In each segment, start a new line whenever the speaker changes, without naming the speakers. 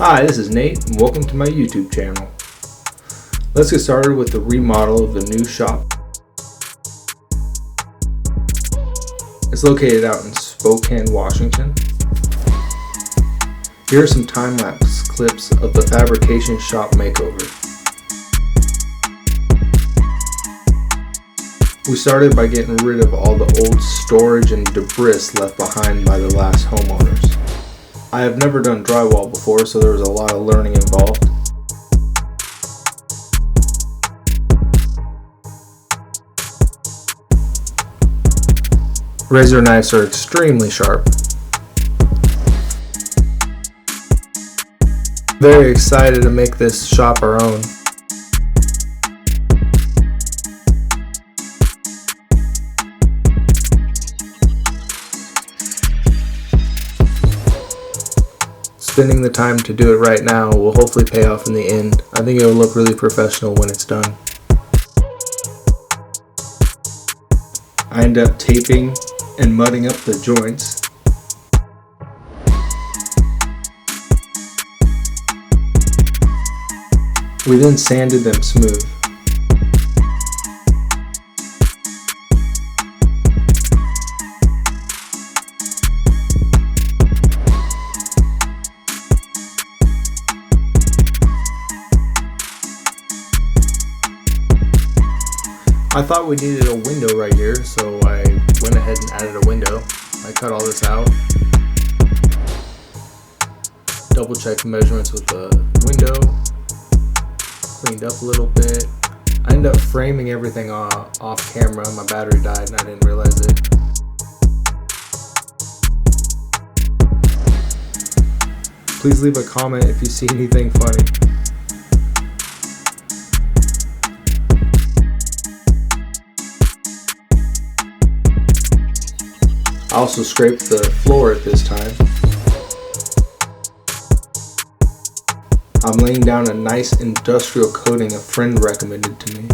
Hi, this is Nate, and welcome to my YouTube channel. Let's get started with the remodel of the new shop. It's located out in Spokane, Washington. Here are some time-lapse clips of the Fabrication shop makeover. We started by getting rid of all the old storage and debris left behind by the last homeowners. I have never done drywall before, so there was a lot of learning involved. Razor knives are extremely sharp. Very excited to make this shop our own. Spending the time to do it right now will hopefully pay off in the end. I think it will look really professional when it's done. I end up taping and mudding up the joints. We then sanded them smooth. I thought we needed a window right here, so I went ahead and added a window. I cut all this out, double checked the measurements with the window, cleaned up a little bit. I ended up framing everything off camera. My battery died and I didn't realize it. Please leave a comment if you see anything funny. I also scraped the floor at this time. I'm laying down a nice industrial coating a friend recommended to me.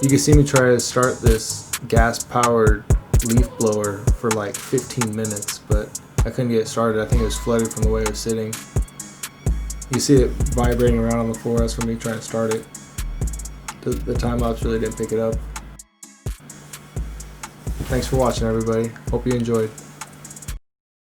You can see me try to start this gas-powered leaf blower for like 15 minutes, but I couldn't get it started. I think it was flooded from the way it was sitting. You see it vibrating around on the floor. That's from me trying to start it. The time-lapse really didn't pick it up. Thanks for watching, everybody. Hope you enjoyed.